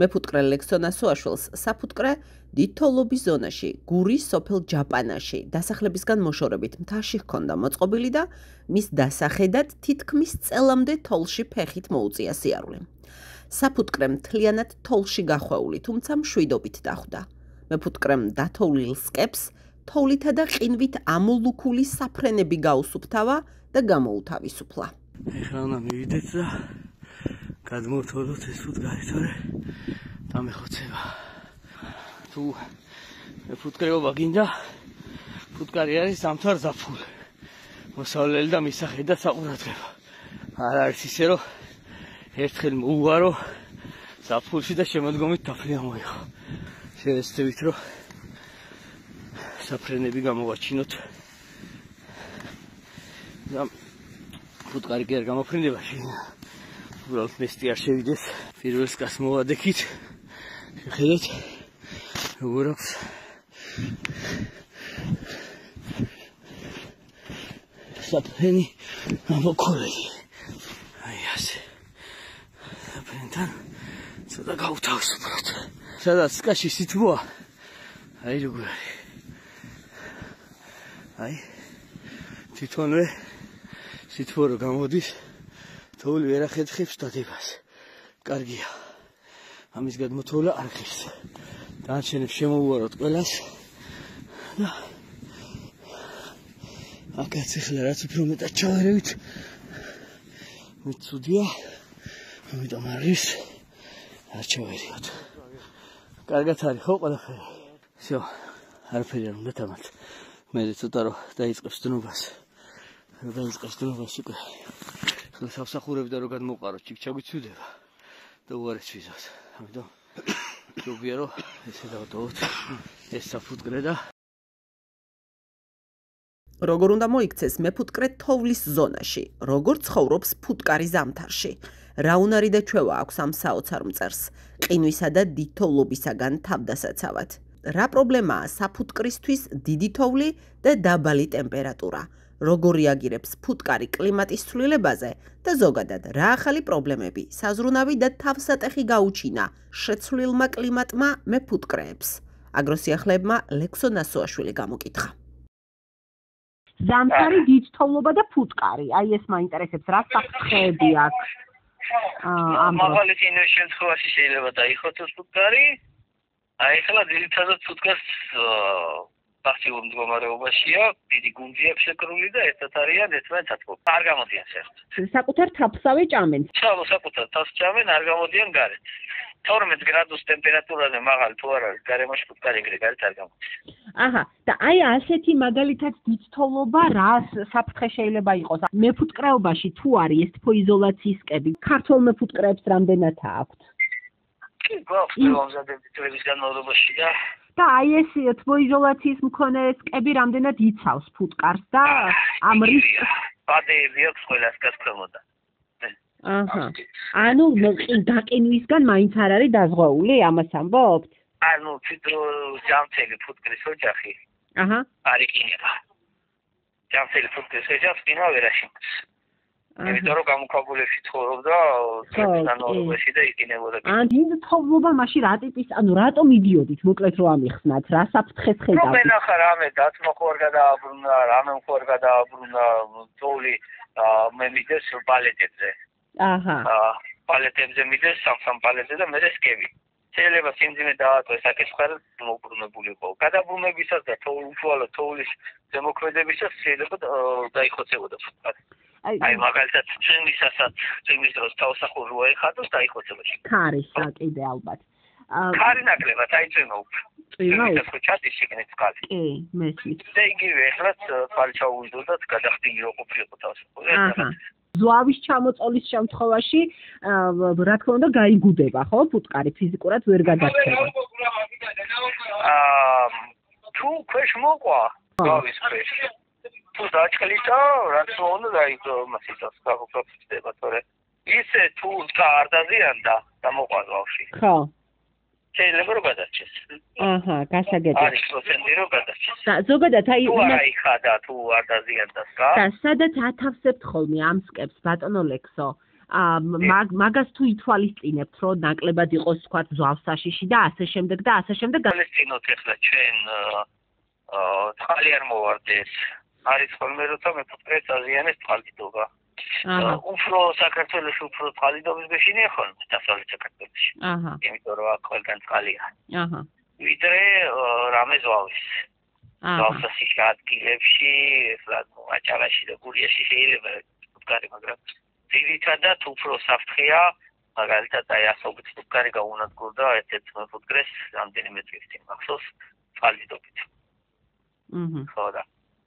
მეფუტკრე ლექსო ნასოაშვილს საფუტკრე დიდ თოვლობის ზონაში, გურის სოფელ ჯაპანაში, დასახლებისგან მოშორებით მთაში ჰქონდა მოწყობილი და მის დასახედად თითქმის წელამდე თოვლში ფეხით მოუწია სიარული. საფუტკრემ მთლიანად თოვლში გახვეული, თუმცა მშვიდობით დახვდა. მეფუტკრემ დათოვლილ სკეპს თოვლითა და ყინვით ამოლუქული საფრენები გაუსუფთავა და გამოუთავისუფლა. ეხლა უნდა მივიდეთ და გადმოვთვალოთ ეს ფუტკარი, თორე დამეხოცება. თუ მეფუტკრეობა გინდა, ფუტკარი არის სამთვარზაფხული. მოსავლელი და მისახედა საყურადღებო. არ არის ისე, რომ ერთხელ მოუვარო ზაფხულში და შემოდგომით თაფლი ამოიღო. შევეცდებით, რომ საფრენები გამოვაჩინოთ. და ფუტკარი კი არ გამოფრინდება შენ. უბრალოდ ნესტი არ შევიდეს. პირველ სკას მოვადექით. შეხედოთ როგორ აქვს. საფრენი ამოქოლილი. აი ასე. საფრენთან ცოტა გავთავისუფლოთ. სადაც სკაში სითბოა. აი როგორ არის. აი თვითონვე სითბო რო გამოდის, თოვლი ვერ ახერხებს დადებას. კარგია. ამის გადმოთოვლა არ ხის. დანარჩენებს შემოვუაროთ ყველას. და აქაც ახლა რაც უფრო მეტად ჩავერევით, მით ცუდია. ამიტომ არის არ ჩავერიოთ. კარგად არის ხო ყველაფერი? всё, არაფერი არ უნდა თამათ. მე ცოტა რომ დაიწყებს დნობას. რომ დაიწყებს დნობას უკვე. ხლა სამსახურები და რომ გადმოვყაროთ, ჩიქჩაგვიცვიდება და უარეს ვიზავთ. ამიტომ ჯობია რომ ესე დავდოთ ეს საფუტკრე და როგორ უნდა მოიქცეს მეფუტკრე თოვლის ზონაში, როგორ ცხოვრობს ფუტკარი ზამთარში, რა უნარი და ჩვევა აქვს ამ საოცარ მწერს, ყინვისა და დიდ თოვლობისაგან თავდასაცავად. რა პრობლემაა საფუტკრისთვის დიდი თოვლი და დაბალი ტემპერატურა, როგორ რეაგირებს ფუტკარი კლიმატის ცვლილებაზე და ზოგადად რა ახალი პრობლემები, საზრუნავი და თავსატეხი გაუჩინა შეცვლილმა კლიმატმა მეფუტკრეებს. აგროსიახლეებმა ლექსო ნასოაშვილი გამოკითხა. ზამთარი, დიდ თოვლობა და ფუტკარი. აი ეს მაინტერესებს, რა საფრთხეები აქვს. მაღალი ყინვის შემთხვევაში შეიძლება დაიხოცოს ფუტკარი. აი ახლა ძირითადად ფუტკარს პასიურ მდგომარეობაშია, დიდი გუნდი აქვს შეკრული და ერთად არიან ერთმანეთს ატყობენ. არ გამოდიან საერთოდ. საკუთარ თაფსავე ჭამენ. საკუთარ თავს ჭამენ, არ გამოდიან გარეთ. 12 გრადუს ტემპერატურაზე მაღალი თუ არ არის, გარემოში ფუტკარი ეგრე გარეთ არ გამოდის. აჰა, და აი ასეთი მაგალითად დიდ თოვლობა რა საფრთხე შეიძლება იყოს? მეფუტკრეობაში თუ არის ეს თბოიზოლაციის კები, ქართულ მეფუტკრეებს რამდენად აქვთ? გვაქვს პროგრამები თვეების განმავლობაში და აი ეს თბოიზოლაციის მქონე კები რამდენად იცავს ფუტკარს და ამ რისკს ბადეები აქვს ყველას გასქრმოდა. აჰა. ანუ გაყინვისგან მაინც არ არის დაზღვეული, ამას ამბობთ? ანუ თვითონ ჯამთელი ფუტკრის ოჯახი. აჰა. არ იყინება. ჯამთელი ფუტკრის ოჯახს ყინა ვერ აშენებს. იმიტომ რომ გამოქვაბულებში ცხოვრობდა თვეების განმავლობაში და იყინებოდა. ან დიდ თოვლობა მაშინ რა ტიპის, ანუ რატომ იდიოდით, მოკლედ რომ ამიხსნათ, რა საფრთხეს ხედავთ? მომენახა რამე დათმო ხო არ გადააბრუნა, რამე ხო არ გადააბრუნა, თოვლი მე მიდეს პალეტებზე. აჰა. პალეტებზე მიდეს სამ პალეტზე და მე სკები. შეიძლება სიმძიმე დაატყვეს აქეთ ხარ მოუბრუნებული იყო. გადაბრუნებისას და უშუალოდ თოვლის ზემოქმედებისას შეიძლება დაიხოცებოდა ფუტკარი. აი მაგალითად წვიმის დროს თავსახური რო ეხატოს დაიხოცებოდა. ქარი საკიდე ალბათ. ქარი ნაკლებად აიწვიმა უფრო. წვიმა უფრო ჩატის შეგნით წყალი. კი, მესმის. და იგივე ეხლაც წყალი ჩაუვიდოდა და გადახდილი რო ყოფილიყო თავსახური. აჰა. ზვავის ჩამოწოლის შემთხვევაში რა თქმა უნდა გაიგუდება, ხო? ფუტკარი ფიზიკურად ვერ გადარჩება. თუ ქვეშ მოყვა, ზვავის ქვეშ. თუ დაჭყლიდა, რაც უნდა დაიწყო მასიცას გაგოფროცდება, თორე ისე თუ არ დაზიანდა და მოყვა ზვავში. ხო. შეიძლება რომ გადარჩეს. აჰა, გასაგებია. არის პროცენტი რომ გადარჩეს. ზოგადად აი თუ არ აიხადა, თუ არ დაზიანდა სკა. და სადაც ათავსებთ ხოლმე ამ სკებს ბატონო ლექსო? მაგას თუ ითვალისწინებთ, რომ ნაკლებად იყოს თქვა ზვალსაშიში და ასე შემდეგ და ასე შემდეგ. თვალისწინოთ ახლა ჩვენ წყალი არ მოვარდეს. არის ხოლმე როცა მეფუტკრეს აზიანებს წყალდიდობა. უფრო საქართველოში უფრო წყალდიდობის გეშინია ხოლმე დასავლეთ საქართველოში. იმიტომ რომ აქ ყველგან წყალია. ვიდრე რამე ზვალის. ზვალსაშიში ადგილებში, ახლა აჭარაში და გურიაში შეიძლება ფუტკარი, მაგრამ ძირითადად უფრო საფრთხეა, მაგალითად აი ასობით ფუტკარი გაუნადგურდა ერთ-ერთ მეფუტკრეს რამდენიმე წლის წინ მახსოვს წყალდიდობით. ხო და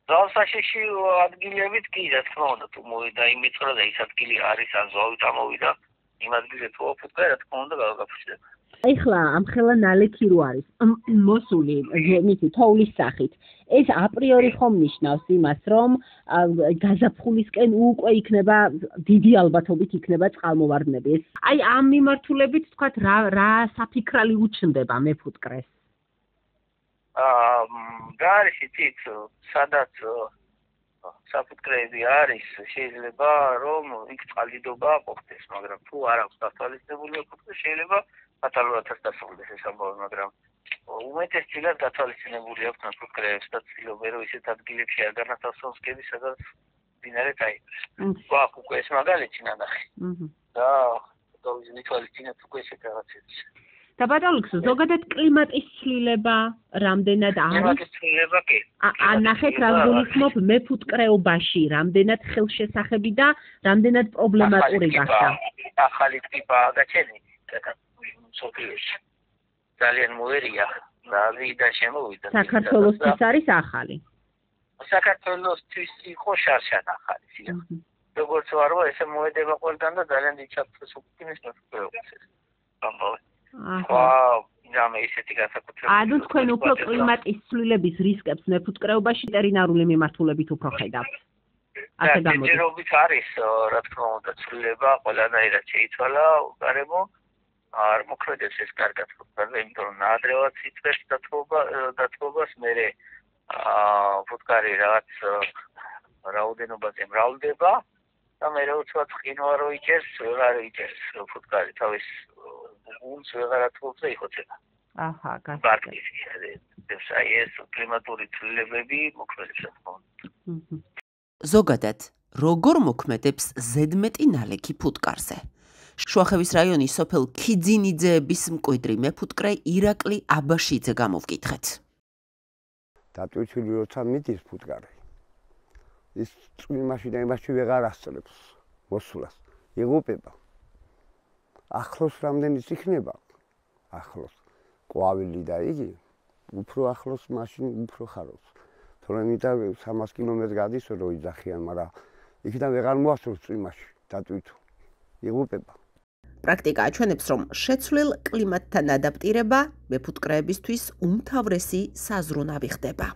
ზვალსაშიში ადგილებით კი რა თქმა უნდა თუ მოვიდა იმიწრა და ის ადგილი არის ან ზვავი წამოვიდა იმ ადგილზე თუ ფუტკარი რა თქმა უნდა გავაგაფრთხილდება. ეხლა ამხელა ნალექი რო არის მოსული მისი თოვლის სახით ეს აპრიორი ხომ ნიშნავს იმას რომ გაზაფხულისკენ უკვე იქნება დიდი ალბათობით იქნება წყალმოვარდნები ეს აი ამ მიმართულებით თქვათ რა საფიქრალი უჩნდება მეფუტკრეს და არის იცით სადაც საფუტკრეები არის შეიძლება რომ იქ წყალდიდობა ყოფდეს მაგრამ თუ არ აქვს დათვალისწინებული ფუტკრე შეიძლება ბატალონად დასრულდეს ეს ამბავი, მაგრამ უმეტესწილად დათვალისწინებული აქვს მეფუტკრეებს და ცდილობენ რომ ისეთ ადგილებში არ განათავსოს კები, სადაც მდინარე დაიბეს. გვაქვს უკვე ეს მაგალითი ნანახი. და დავიზნითვალისწინებთ უკვე ესეთ რაღაცებს. და ბატონო, ზოგადად კლიმატის ცვლილება რამდენად არის? კლიმატის ცვლილება კი. ანახეთ რა გულისხმობ მეფუტკრეობაში, რამდენად ხელშესახები და რამდენად პრობლემატური გახდა. ახალი ტიპაა გაჩენილი. სოფიოში ძალიან მოერია და ვიდა შემოვიდა საქართველოსთვის არის ახალი საქართველოსთვის იყო შარშან ახალი სიახლე როგორც ვარო ესე მოედება ყველგან და ძალიან დიდ საფრთხეს უქმნის მეფუტკრეობას ამბავი ჯამე ისეთი განსაკუთრებული ანუ თქვენ უფრო კლიმატის ცვლილების რისკებს მეფუტკრეობაში ვეტერინარული მიმართულებით უფრო ხედავთ ასე გამოდის ჯერობით არის რა თქმა უნდა ცვლილება ყველანაირად შეიცვალა გარემო არ მოქმედებს ეს კარგად ფუტკარი, იმიტომ რომ ნაადრევად იწვევს დათბობას, მერე ფუტკარი რაღაც რაოდენობაზე მრავლდება და მერე უცბად მყინვარო იჭერს, ვეღარ იჭერს ფუტკარი თავის გულს ვეღარ ათხოვს და იხოცება. აჰა, გასაგები. აი ეს კლიმატური ცვლილებები მოქმედებს რა თქმა უნდა. ზოგადად, როგორ მოქმედებს ზედმეტი ნალექი ფუტკარზე? შუახევის რაიონის სოფელ ქიძინიძეების მკვიდრი მეფუტკრე ირაკლი აბაშიძე გამოვკითხეთ. დატვირთული როცა მიდის ფუტკარი. ის წვიმაში და იმაში ვეღარ ასწრებს მოსულას. იღუპება. ახლოს რამდენიც იქნება? ახლოს. ყვავილი და იგი უფრო ახლოს მაშინ უფრო ხარობს. თორემ იდა 300 კილომეტრს გადის რომ იძახიან, მაგრამ იქიდან ვეღარ მოასწრებს წვიმაში დატვირთულ. იღუპება. პრაქტიკა აჩვენებს, რომ შეცვლილ კლიმატთან ადაპტირება მეფუტკრეებისთვის უმთავრესი საზრუნავი ხდება.